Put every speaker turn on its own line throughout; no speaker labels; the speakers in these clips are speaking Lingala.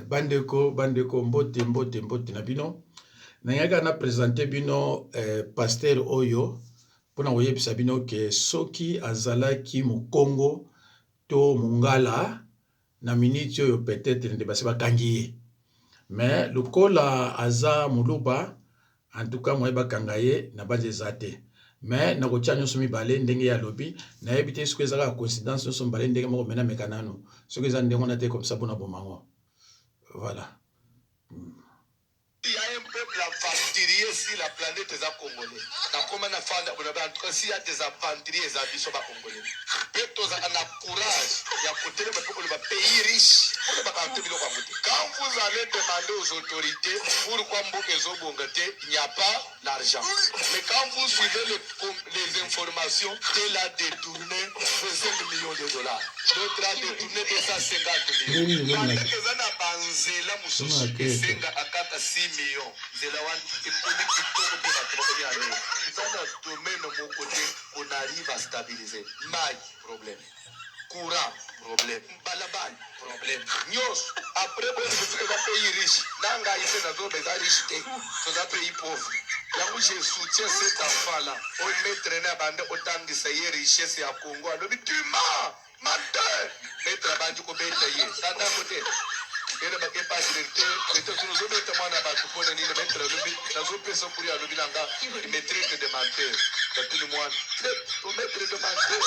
bandeko mbote na bino. Nayaka na présenter bino pasteur oyo pona koyebisa bino ke soki azalaki Congo to Mongala na minute oyo peut-être nde basi bakangi ye. Mais lokola aza muluba en tout cas moi bakanga ye na base ezate. Mais na kotia nyonso mibale ndenge ya lobi na yebite soki ezaka coïncidence nyonso mibale ndenge moko mena mekanano soki eza ndenge na te comme ça pona bomango. Voilà.
Il y a un peuple aventurier sur la planète des Congolais. En tout cas, s'il y a des aventuriers, des habitants congolais. Peut-être a courage. Il y a côté le pays riche. Quand vous allez demander aux autorités pourquoi il n'y a pas l'argent. Mais quand vous suivez les informations, tel a détourné 5 millions de dollars. L'autre a détourné 250 millions. Pendant que ça n'a pas nzela mususu esenga akata 6 millions. Nzela wana ekoni kitoko pe bato ya leo. Dans le domaine de mon côté, on arrive à stabiliser. Maille, problème. Courant, problème. Balabal, problème. Nyos, après, on est un pays riche. Nanga, il fait dans les riches. C'est un pays pauvre. Là où je soutiens cet enfant-là, on met traîner à bande autant de sa richesse à Congo. Le but, tu mens, menteur. Mettre à bande, tu peux payer. Ça d'un côté. Et le baquet pas directeur, les gens nous ont mis tellement à battre pour nous mettre le but. Dans une personne pour y aller, il me traite de menteur. Dans tout le monde, pour mettre de menteur.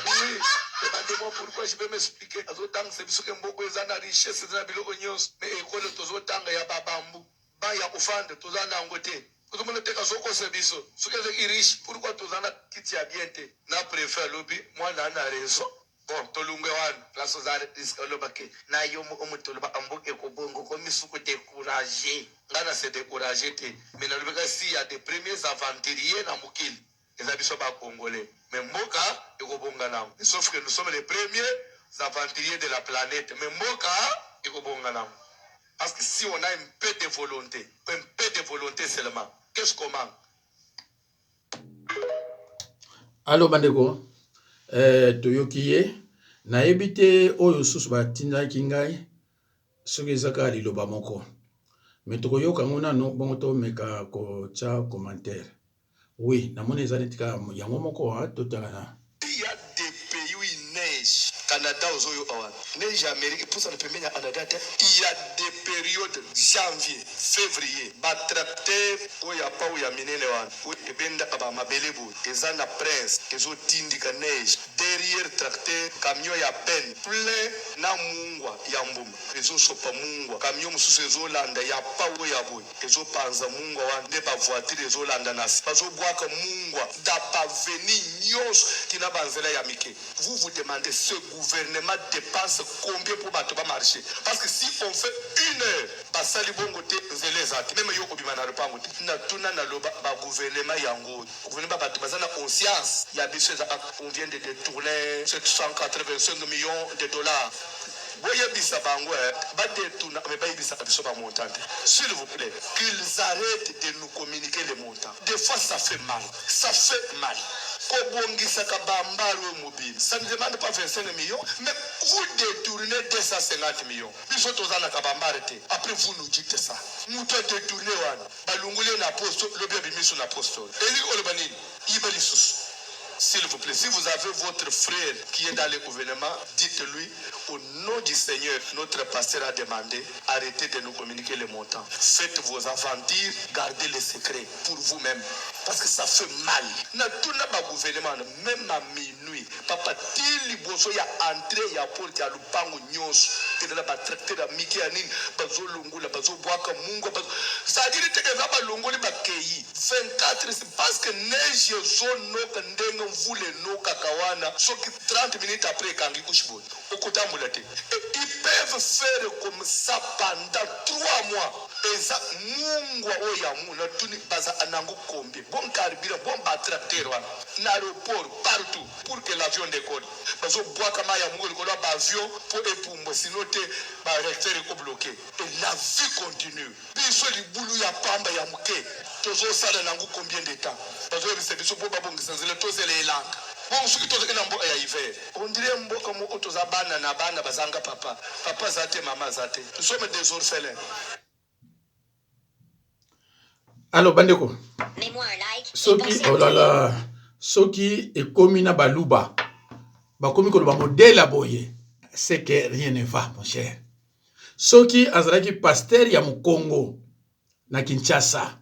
Oui, demandez-moi pourquoi je vais m'expliquer. Autant c'est parce que beaucoup de gens ont richesse dans la ville de mais école tous autant il y a pas bambou. Bah il y a offrande tous en angoté. Tout le monde est à son service. Ce que c'est riche, pourquoi tous en a quitté à bien te. N'a préféré lobby, moi n'a raison. Bon, tolungue wan, la sozare discolobake. Na yomo omutoloba amboke kobongo comme suko découragé. Ngana se découragé te. Mais na lubeka si y a des premiers aventuriers na mukil. Les habitants ba congolais. Mais moka ekobonga nam. Sauf que nous sommes les premiers aventuriers de la planète. Mais moka ekobonga nam. Parce que si on a un peu de volonté seulement, qu'est-ce qu'on manque?
Allô bandeko. Toyoki ye na ebite oyo susu batindaki ngai soki ezaka liloba moko me tokoyoka ngo nano bongo tomeka kotia commentaire. Oui, namoni eza neti kaka yango moko totala na
il y a des pays où il neige. Canada aux Oyo Awan. Neige Amérique, pour ça le premier Canada. Il y a des périodes janvier, février. Tracteur, où il y a pas où il y a miné wan. Où il benda aba mabelebu. Eza na prince, ezo tindika neige. Derrière tracteur, camion ya peine. Plein na mungwa ya mbuma. Ezo sopa mungwa. Camion mususu ezo landa ya pa où ya boy. Ezo panza mungwa wan. Ne ba voiture ezo landa nasi. Bazo boaka mungwa. Da pa veni nyos kina banzela ya mike. Vous demandez ce gouvernement dépense combien pour battre marché. Parce que si on fait une heure, basali bongo te nzelezaki. Même yoko bimana repango te. Na tuna na loba ba gouvernement yango. Gouvernement battre bazana conscience. Ya biso on vient de détourner 785 millions de dollars. Voyez bisa bango ba détourner mais ba bisa biso ba montant. S'il vous plaît, qu'ils arrêtent de nous communiquer les montants. Des fois ça fait mal. Ça fait mal. Ça ne demande pas 25 millions, mais vous détournez 250 millions. Après, vous nous dites ça. Nous devons détourner. S'il vous plaît, si vous avez votre frère qui est dans le gouvernement, dites-lui, au nom du Seigneur, notre pasteur a demandé, arrêtez de nous communiquer les montants. Faites vos aventures, gardez les secrets pour vous-même. Parce que ça fait mal. Na tout n'a pas gouvernement, même à minuit. Papa, tili boso ya entrée ya porte ya lupango nyos. Et là, ba tracteur à Mickey Anin, bazo longula, bazo boaka mungo, bazo. Ça dit que va ba longoli ba keyi. 24, c'est parce que neige zone no kandenga mvule no kakawana. So 30 minutes après kangi kushibon. Okota mulate. Et ils peuvent faire comme ça pendant 3 mois. Et ça, mungo oya muna tuni baza anango kombi. Bon carburant, bon tracteur na aéroport partout pour que l'avion décolle. Bazo bois kama ya mungo likolo ba avion pour epumbo sinon te ba recteur ko bloqué. Et la vie continue. Biso libulu ya pamba ya muke. Tozo sala nango combien de temps? Bazo biso po babongisa nzela tozela elanga. Bon soki tozoki na mboka ya hiver on dirait mboka moko toza bana na bana bazanga papa papa aza te mama aza te nous sommes des orphelins.
Alors bandeko
Mets-moi un like.
soki oh là là soki ekomi na baluba bakomi koloba modèle ya boye c'est que rien ne va mon cher. Soki azalaki pasteur ya Mukongo na Kinshasa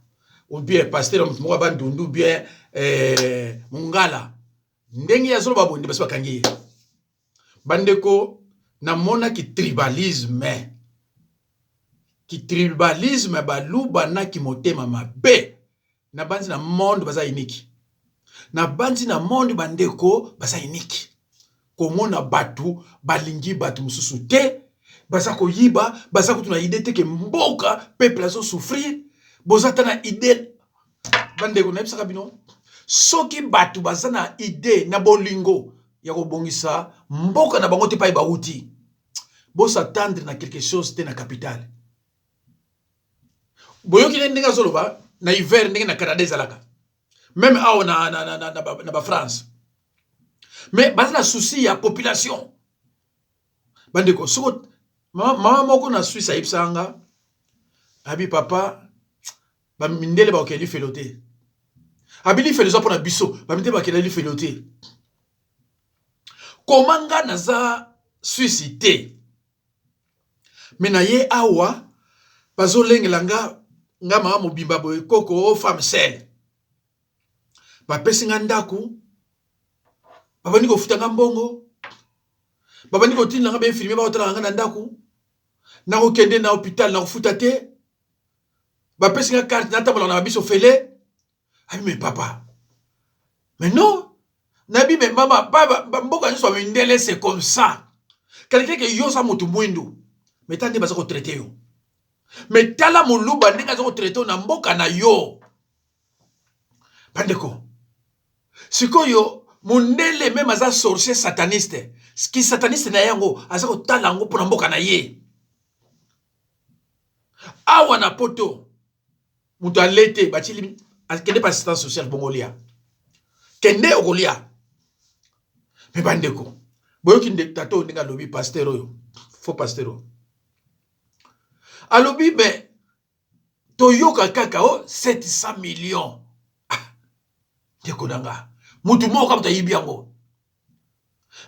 ou bien pasteur ya moko bandundu bien Mungala ndenge ya zolo babonde basi bakangi bandeko na mona ki tribalisme baluba na ki motema mabe na banzi na monde baza unique na banzi na monde bandeko baza unique komona batu balingi batu mususu te baza koyiba baza kutuna ide te ke mboka peuple azo souffrir bozata na ide bandeko na ebisaka bino soki batu baza na ide na bolingo ya kobongisa mboka na bango te pa bauti bosatendre na quelque chose te na capitale boyoki ndenge azoloba na hiver ndenge na Canada ezalaka même awa na ba France mais baza na souci ya population bandeko soko mama moko na Suisse ayebisanga abi papa bamindele bakeli felote abili felo za pona biso baminde bakeli felote komanga naza Suisse te mena ye awa bazolengela nga mama mobimba boye koko femme seule bapesi nga ndaku babandi kofuta nga mbongo babandi kotinda nga bainfirmier baotala nga na ndaku na kokende na hôpital na kofuta te bapesi nga carte natambola na babiso fele abi mais papa mais non nabi mais mama mboka nyonso bamindele c'est comme ça quelqu'un que yo sa motu mwindu mais tande baza kotraite yo mais tala moluba ndenge aza kotraite yo na mboka na yo bandeko sikoyo mondele même aza sorcier sataniste ki sataniste na yango aza kotala yango mpona mboka na ye awa na poto mutu alete batili kende pa assistance sociale bongolia kende okolia me bandeko boyoki tato ndenge alobi pasteur oyo faux pasteur oyo alobi be toyoka kaka o 700 millions ndeko nanga mutu moko kama tayibi yango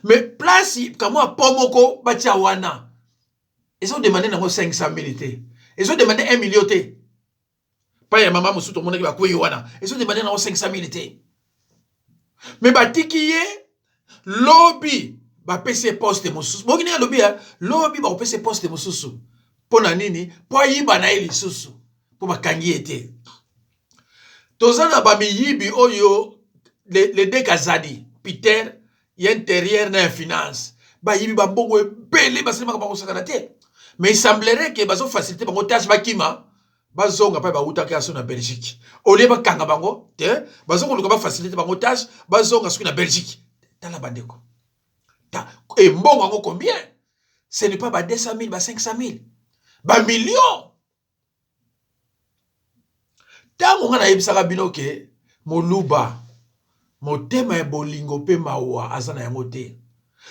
mais place kamwa pomoko batia wana ezo demander nango 500 000 te ezo demander 1 million te pa ya mama musuto monaki bakwe wana ezo demander nango 500 000 te mais batiki ye lobi ba pese poste mususu boki ni lobi ya lobi ba pese poste mususu pona nini po yiba na eli susu po bakangi ete tozana ba miyibi oyo les deux Kazadi, Peter, y intérieur na finance. Ba yibi ba bongo belé ba sema ba kosakanate. Mais il semblerait que bazo faciliter bango tâche bakima bazonga pa ba utaka so na Belgique. Ole ba kanga bango, te bazo ko ba faciliter bango tâche bazonga so na Belgique. Tala bandeko. Ta et mbongo ngo combien? Ce n'est pas ba 200 000, ba 500 000. Ba millions. Tango ngana yebisaka bino ke moluba motema bolingo pe mawa azana yango te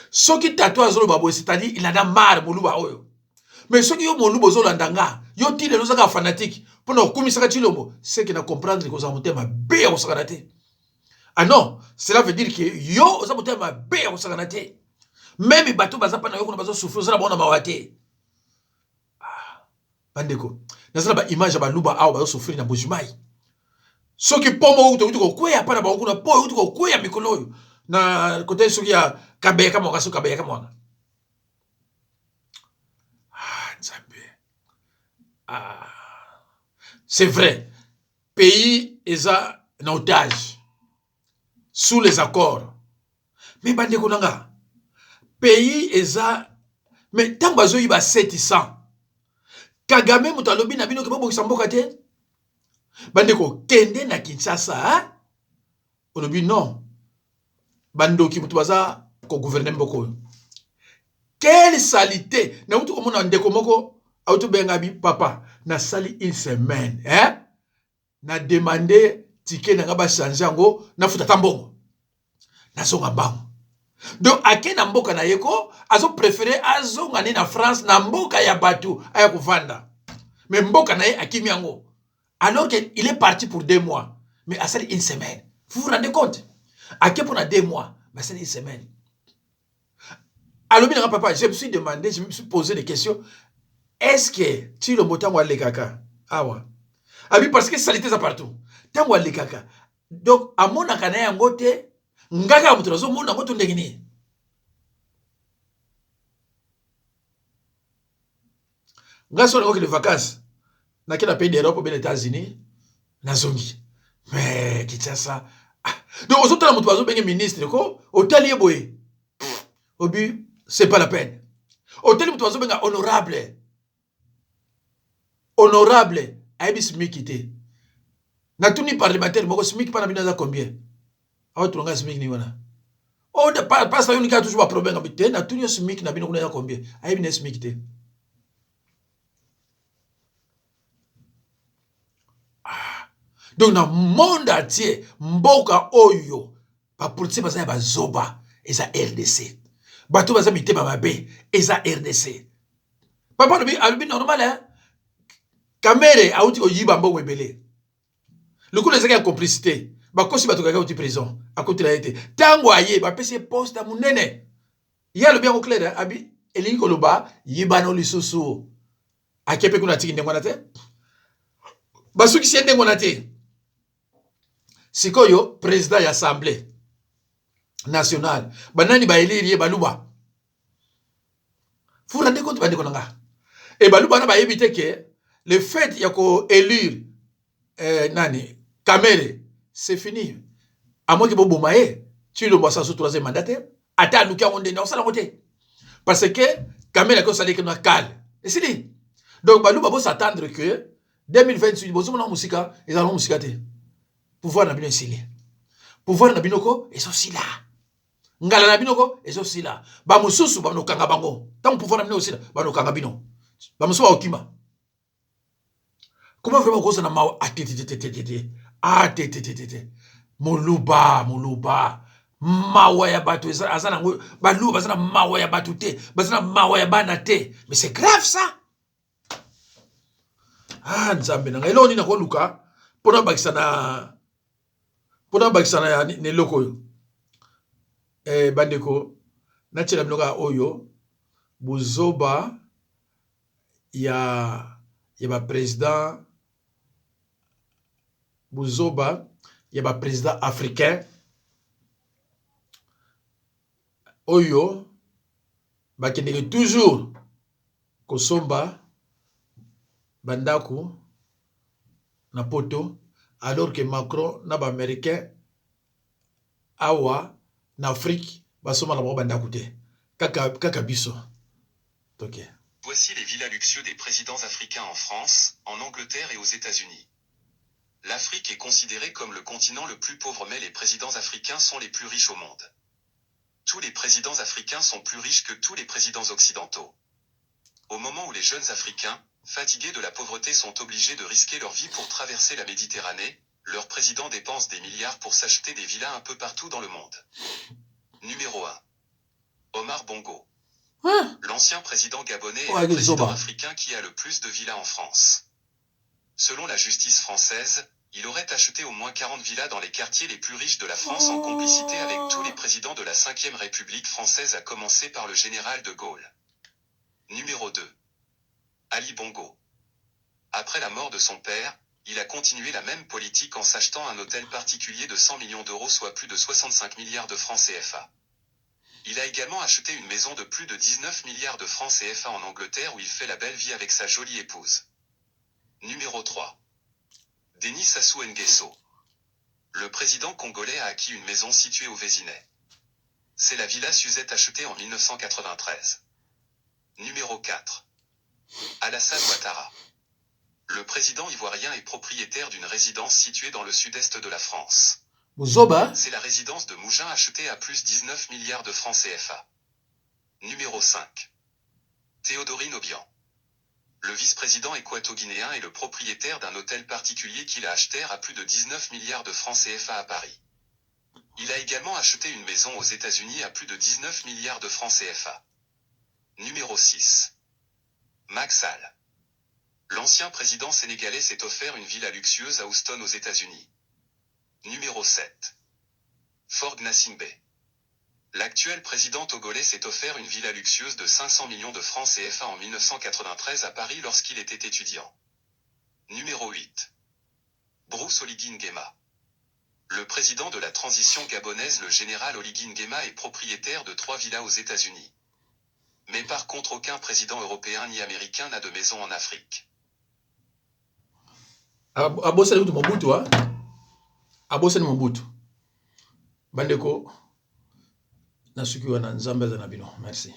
soki tato azolo babo c'est-à-dire il en a marre moluba oyo mais soki yo moluba ozolandanga yo tile lozaka fanatique pona okumisaka chilombo c'est que na comprendre que motema be osakana te ah non cela veut dire que yo oza motema be osakana te même bato baza pa na yo kuna bazo souffrir ozala bona mawate bandeko nazala ba image ba luba awa bazo souffrir na bojimai soki pomo uto kweya pana ba kuna po uto kweya mikolo na côté soki ya kabeka mo kaso kabeka mo nzambe c'est vrai pays eza en otage sous les accords mais bande ko nanga pays eza mais tant bazo yiba 700 Kagame mutalobi na bino ke bobo kisamboka te bandeko kende na Kinshasa olobi non bandoki mutu baza ko gouverner mboko quelle salité na mutu komona ndeko moko auto benga bi papa na sali une semaine na demander ticket na ba changer ngo na futa tambongo nazonga mbangu. Donc ake na mboka na yeko azo préféré azonga ne na France na mboka ya batu aya kuvanda. Mais mboka na ye akimi yango. Alors qu'il est parti pour 2 mois. Mais à une semaine. Vous vous rendez compte? Ake pour 2 mois. Mais c'est une semaine. Alors, papa, je me suis demandé, je me suis posé des questions. Est-ce que tu le motan ou le kaka? Ah ouais. Ah oui, parce que ça l'était ça partout. Tant ou le kaka. Donc, à mon akana yangote, ngaga mutrazo mon nangoto ndegini. Ngaso ngo les vacances. Na kila pays d'Europe ou bien les États-Unis, na zongi. Mais Kinshasa. Donc, aux autres, mutrazo ben ministre ko, hôtel yeboye. Au but, c'est pas la peine. Hôtel mutrazo ben honorable. Honorable. Aïbi smikité. Na tout ni parlementaire, moko smik pas na binaza combien? Ah, tu l'as smik ni wana. Oh, pas ça, on a toujours un problème avec na tout ni smik na binaza combien? Aïbi na smikité. Donc, dans le monde entier, mboka oyo, pa politique basa ya bazoba, eza RDC. Bato basa mitema mabe, eza RDC. Papa, alubi normal, hein? Kamere, aouti ko yiba mbongo ebele. Le coup, les complicité. Bakosi bato kaka uti prison. À côté de la été. Tango aye, ba pese poste à mon nene. Ya le bien au clair, abi, elingi koloba, yibano lisusu. Akepe kuna tiki ndengonate. Basuki si ndengonate. Sikoyo, président de l'Assemblée nationale. Banani ba élire baluba. Vous vous rendez compte, bande konanga. Et baluba na ba éviter que le fait yako élire nani Kamere, c'est fini. À moins que vous bomaye, tu le vois ça sur 3e mandat. Ata nous qui on est dans ça la côté. Parce que Kamere a ça que nous calme. Et c'est dit. Donc baluba va s'attendre que 2028 bozo na musika, ils allont musikater. Pouvoir na bino sili. Pouvoir na binoko est aussi là. Ngala na binoko est aussi là. Ba mususu ba no kanga bango. Tant pouvoir na bino aussi là, ba no kanga bino. Ba mususu okima. Comment vraiment cause na mao moluba mawa ya batu azana balu bazana mawa ya batu te bazana mawa ya bana te. Mais c'est grave ça. Ah nzambe na ngelo ni na ko luka pona bakisana ya ne loko bandeko na tshela mnoka oyo buzoba ya ba président buzoba ya ba président africain oyo bakendeke toujours kosomba bandako na poto alors que Macron na ba américain awa na Afrique basoma na bandako te kaka biso. OK.
Voici les villas luxueux des présidents africains en France, en Angleterre et aux États-Unis. L'Afrique est considérée comme le continent le plus pauvre, mais les présidents africains sont les plus riches au monde. Tous les présidents africains sont plus riches que tous les présidents occidentaux. Au moment où les jeunes Africains, fatigués de la pauvreté, sont obligés de risquer leur vie pour traverser la Méditerranée, leurs présidents dépensent des milliards pour s'acheter des villas un peu partout dans le monde. Numéro 1. Omar Bongo. L'ancien président gabonais est le président africain qui a le plus de villas en France. Selon la justice française, il aurait acheté au moins 40 villas dans les quartiers les plus riches de la France en complicité avec tous les présidents de la 5e République française, à commencer par le général de Gaulle. Numéro 2. Ali Bongo. Après la mort de son père, il a continué la même politique en s'achetant un hôtel particulier de 100 millions d'euros, soit plus de 65 milliards de francs CFA. Il a également acheté une maison de plus de 19 milliards de francs CFA en Angleterre où il fait la belle vie avec sa jolie épouse. Numéro 3. Denis Sassou Nguesso. Le président congolais a acquis une maison située au Vésinet. C'est la Villa Suzette achetée en 1993. Numéro 4. Alassane Ouattara. Le président ivoirien est propriétaire d'une résidence située dans le sud-est de la France. C'est la résidence de Mougin achetée à plus 19 milliards de francs CFA. Numéro 5. Théodorine Obiang. Le vice-président équato-guinéen est le propriétaire d'un hôtel particulier qu'il a acheté à plus de 19 milliards de francs CFA à Paris. Il a également acheté une maison aux États-Unis à plus de 19 milliards de francs CFA. Numéro 6. Macky Sall. L'ancien président sénégalais s'est offert une villa luxueuse à Houston aux États-Unis. Numéro 7. Ford Gnassingbé. L'actuel président togolais s'est offert une villa luxueuse de 500 millions de francs CFA en 1993 à Paris lorsqu'il était étudiant. Numéro 8. Bruce Oligui Nguema. Le président de la transition gabonaise, le général Oligui Nguema, est propriétaire de 3 villas aux États-Unis. Mais par contre, aucun président européen ni américain n'a de maison en Afrique.
Abosani Mobutu, hein? Abosani Mobutu. Bandeko, nasuki wana nzambe za nabino. Merci.